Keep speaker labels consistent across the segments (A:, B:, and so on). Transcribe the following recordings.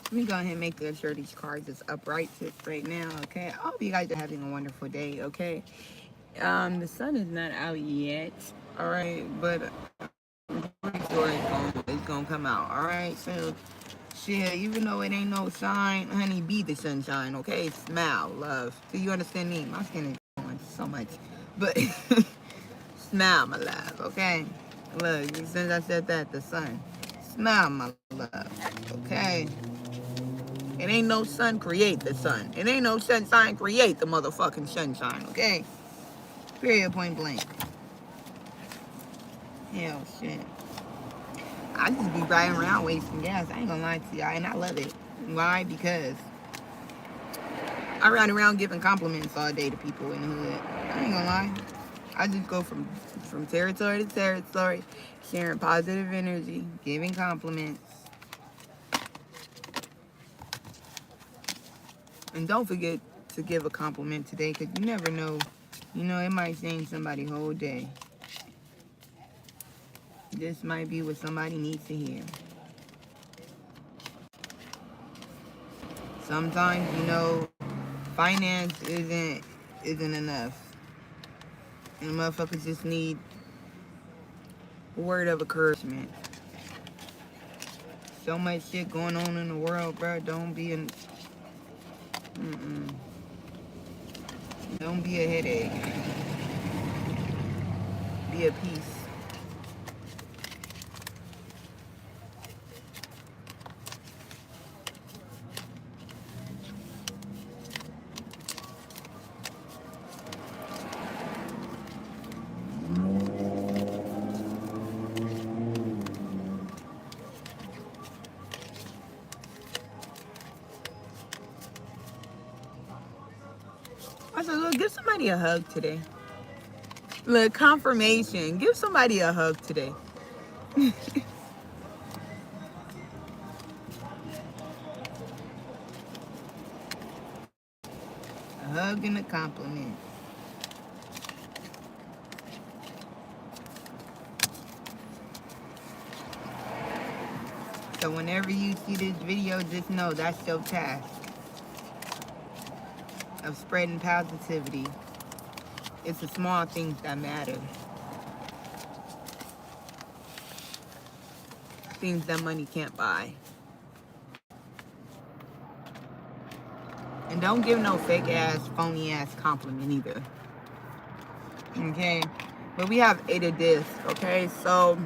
A: Let me go ahead and make sure these cards is upright right now, okay? I hope you guys are having a wonderful day, okay? The sun is not out yet, all right, but I'm pretty sure it's gonna come out, all right? So, shit, even though it ain't no shine, honey, be the sunshine, okay? Smile, love. Do you understand me? My skin is going so much, but smile, my love, okay? Look, since I said that, the sun. Smile, my love, okay? It ain't no sun create the sun. It ain't no sunshine create the motherfucking sunshine, okay? Period, point blank. Hell, shit. I just be riding around wasting gas. I ain't gonna lie to y'all, and I love it. Why? Because I ride around giving compliments all day to people in the hood. I ain't gonna lie. I just go from territory to territory, sharing positive energy, giving compliments. And don't forget to give a compliment today, because you never know. You know, it might change somebody's whole day. This might be what somebody needs to hear. Sometimes, you know, finance isn't enough. And motherfuckers just need a word of encouragement. So much shit going on in the world, bro. Mm-mm. Don't be a headache. Be a peace. I said, look, give somebody a hug today. Look, confirmation. Give somebody a hug today. A hug and a compliment. So whenever you see this video, just know that's your task of spreading positivity. It's the small things that matter. Things that money can't buy. And don't give no fake ass, phony ass compliment either. Okay? But we have 8 of this, okay? So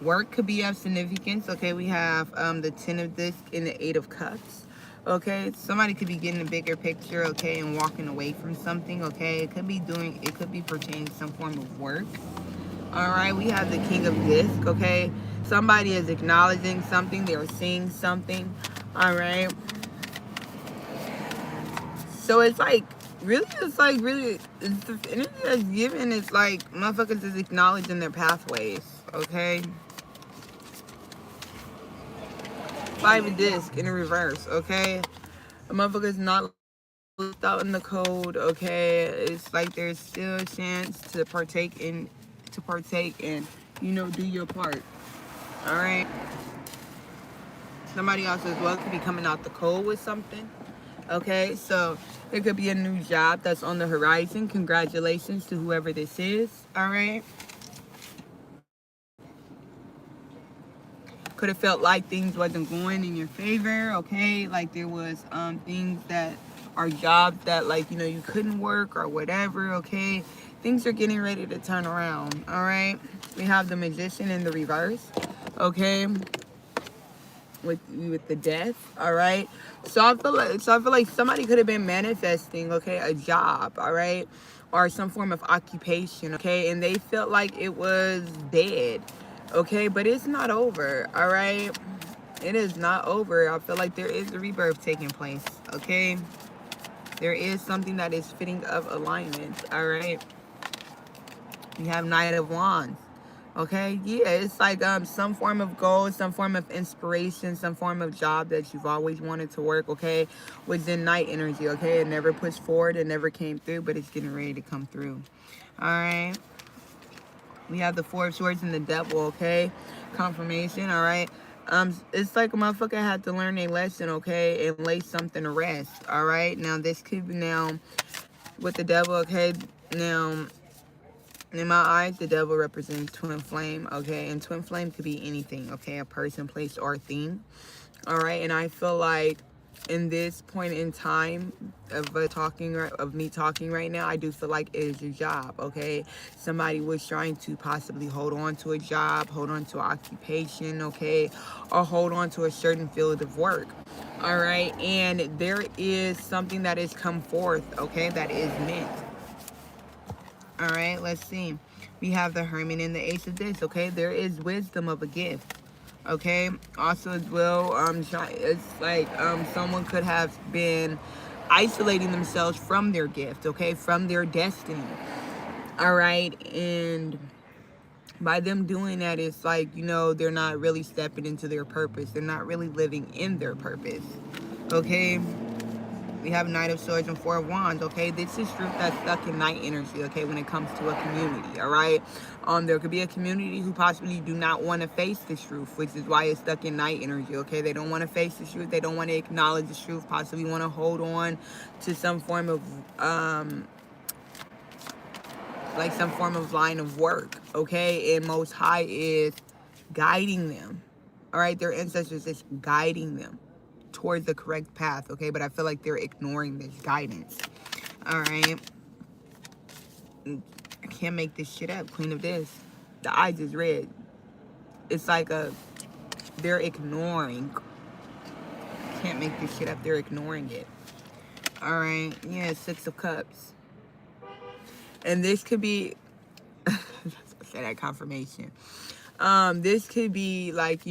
A: work could be of significance. Okay, we have the 10 of this and the 8 of cups. Okay, somebody could be getting a bigger picture, okay, and walking away from something. Okay, it could be pertaining to some form of work. All right, we have the king of disc. Okay, somebody is acknowledging something, they are seeing something. All right, so it's like really, it's the energy that's given. It's like motherfuckers is acknowledging their pathways. Okay, 5 of disc in the reverse. Okay, a motherfucker's not left out in the cold. Okay, it's like there's still a chance to partake and do your part. All right, somebody else as well could be coming out the cold with something. Okay, so there could be a new job that's on the horizon. Congratulations to whoever this is. All right, could have felt like things wasn't going in your favor. Okay, like there was things that are jobs that you couldn't work or whatever. Okay, things are getting ready to turn around. All right, we have the magician in the reverse. Okay, with the death. All right, so I feel like somebody could have been manifesting, okay, a job, all right, or some form of occupation, okay, and they felt like it was dead. Okay, but it's not over. All right, it is not over. I feel like there is a rebirth taking place. Okay, there is something that is fitting of alignment. All right, you have Knight of Wands. Okay, yeah, it's like some form of goal, some form of inspiration, some form of job that you've always wanted to work. Okay, was in Knight energy. Okay, it never pushed forward, it never came through, but it's getting ready to come through. All right, we have the 4 of Swords and the Devil. Okay, confirmation. All right, It's like a motherfucker had to learn a lesson, okay, and lay something to rest. All right. Now this could be now with the devil, okay. Now in my eyes, the devil represents twin flame, okay, and twin flame could be anything, okay, a person, place, or thing. All right, and I feel like in this point in time of me talking right now, I do feel like it is your job. Okay, somebody was trying to possibly hold on to a job, hold on to an occupation, okay, or hold on to a certain field of work. All right, and there is something that has come forth, okay, that is meant. All right, let's see. We have the Hermit and the Ace of Discs. Okay, there is wisdom of a gift. Okay, also as well, it's like someone could have been isolating themselves from their gift. Okay, from their destiny. All right, and by them doing that, it's like, they're not really stepping into their purpose. They're not really living in their purpose. Okay. We have Knight of Swords and Four of Wands, okay? This is truth that's stuck in night energy, okay, when it comes to a community, all right? There could be a community who possibly do not want to face the truth, which is why it's stuck in night energy, okay? They don't want to face the truth. They don't want to acknowledge the truth, possibly want to hold on to some form of, some form of line of work, okay? And Most High is guiding them, all right? Their ancestors is guiding them towards the correct path, okay? But I feel like they're ignoring this guidance. All right. I can't make this shit up. Queen of this. The eyes is red. It's like they're ignoring. Can't make this shit up. They're ignoring it. All right. Yeah, Six of Cups. And this could be, say that confirmation. This could be like,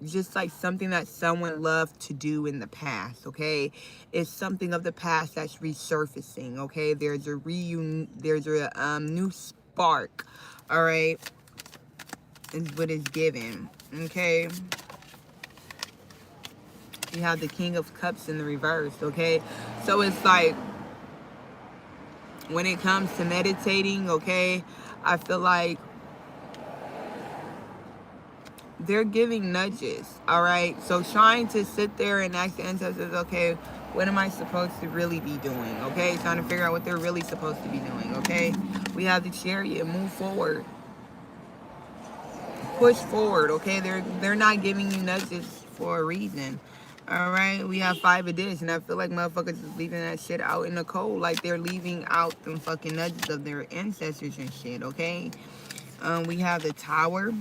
A: just like something that someone loved to do in the past, okay? It's something of the past that's resurfacing, okay? There's a new spark, all right? Is what is given, okay? You have the King of Cups in the reverse, okay? So it's like, when it comes to meditating, okay, I feel like they're giving nudges, all right? So trying to sit there and ask the ancestors, okay, what am I supposed to really be doing, okay? Trying to figure out what they're really supposed to be doing, okay? We have the Chariot, move forward. Push forward, okay? They're not giving you nudges for a reason, all right? We have Five of Discs, and I feel like motherfuckers is leaving that shit out in the cold, like they're leaving out them fucking nudges of their ancestors and shit, okay? We have the Tower,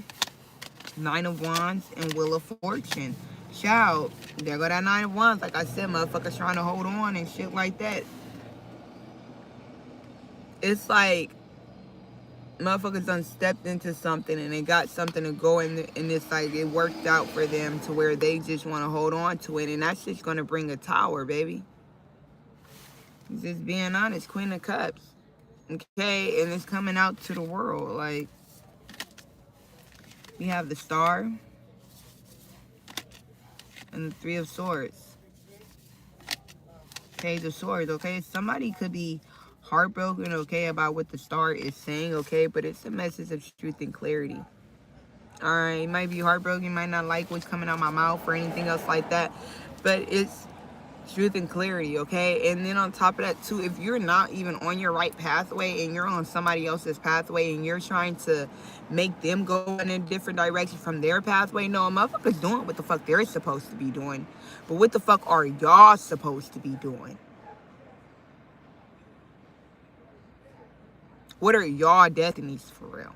A: Nine of Wands, and Wheel of Fortune. Child, there go that Nine of Wands. Like I said, motherfuckers trying to hold on and shit like that. It's like motherfuckers done stepped into something and they got something to go in, and it's like it worked out for them to where they just want to hold on to it, and that's just going to bring a Tower, baby. Just being honest, Queen of Cups. Okay, and it's coming out to the world. Like, we have the Star and the Three of Swords. Page of Swords, okay? Somebody could be heartbroken, okay, about what the Star is saying, okay? But it's a message of truth and clarity. All right, you might be heartbroken, might not like what's coming out my mouth or anything else like that. But it's truth and clarity, okay? And then on top of that too, if you're not even on your right pathway and you're on somebody else's pathway and you're trying to make them go in a different direction from their pathway, no, a motherfucker's doing what the fuck they're supposed to be doing. But what the fuck are y'all supposed to be doing? What are y'all destinies for real?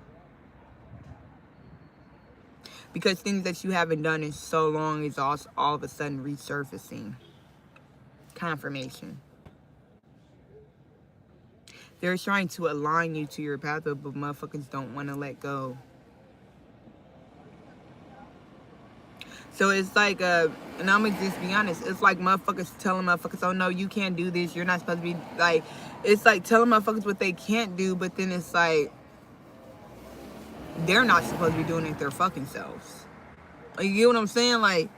A: Because things that you haven't done in so long is all of a sudden resurfacing. Confirmation. They're trying to align you to your pathway, but motherfuckers don't want to let go. So it's like, and I'm gonna just be honest, it's like motherfuckers telling motherfuckers, oh no, you can't do this, you're not supposed to be, like, it's like telling motherfuckers what they can't do, but then it's like, they're not supposed to be doing it their fucking selves. Like, you get what I'm saying? Like,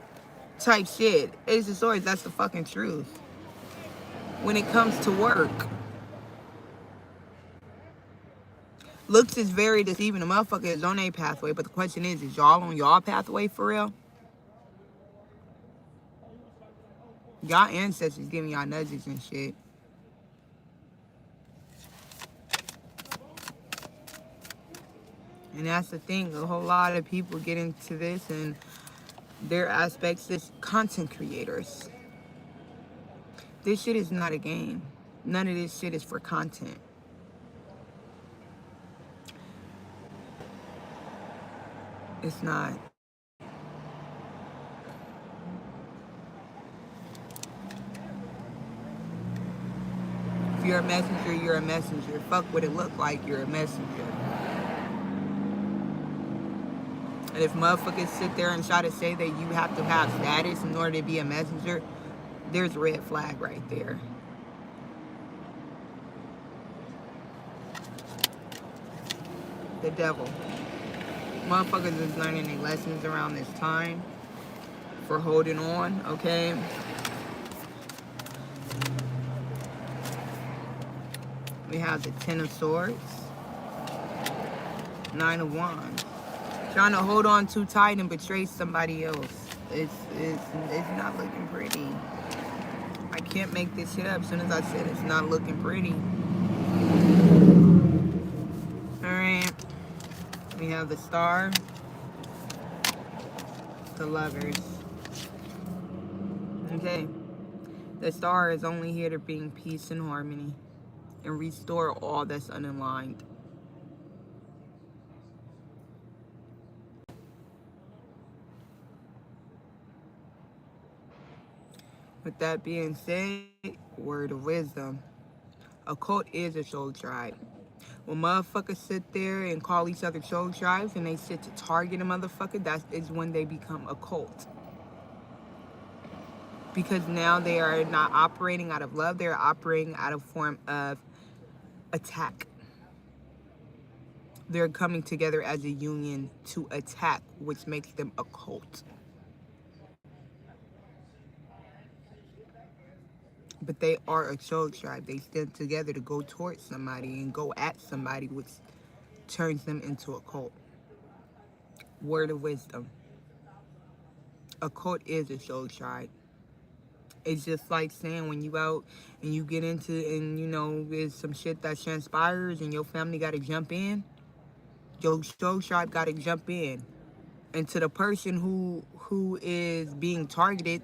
A: type shit. Ace of Swords, that's the fucking truth. When it comes to work, looks is very deceiving. The motherfucker is on a pathway, but the question is y'all on y'all pathway for real? Y'all ancestors giving y'all nudges and shit. And that's the thing. A whole lot of people get into this and their aspects as content creators. This shit is not a game. None of this shit is for content. It's not. If you're a messenger, you're a messenger. Fuck what it look like, you're a messenger. And if motherfuckers sit there and try to say that you have to have status in order to be a messenger, there's a red flag right there. The devil. Motherfuckers is learning their lessons around this time for holding on, okay? We have the Ten of Swords, Nine of Wands. Trying to hold on too tight and betray somebody else. It's not looking pretty. I can't make this shit up. As soon as I said it's not looking pretty. Alright. We have the Star, the Lovers. Okay. The Star is only here to bring peace and harmony and restore all that's unaligned. With that being said, word of wisdom. A cult is a soul tribe. When motherfuckers sit there and call each other soul tribes and they sit to target a motherfucker, that is when they become a cult. Because now they are not operating out of love, they're operating out of form of attack. They're coming together as a union to attack, which makes them a cult. But they are a soul tribe. They stand together to go towards somebody and go at somebody, which turns them into a cult. Word of wisdom. A cult is a soul tribe. It's just like saying when you out and you get into, and you know, there's some shit that transpires and your family got to jump in. Your soul tribe got to jump in. And to the person who is being targeted,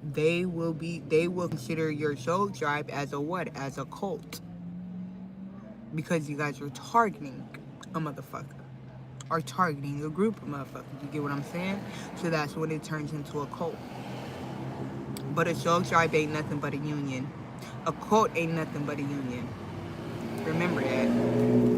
A: they will consider your soul tribe as a what? As a cult. Because you guys are targeting a motherfucker. Or targeting a group of motherfuckers. You get what I'm saying? So that's when it turns into a cult. But a soul tribe ain't nothing but a union. A cult ain't nothing but a union. Remember that.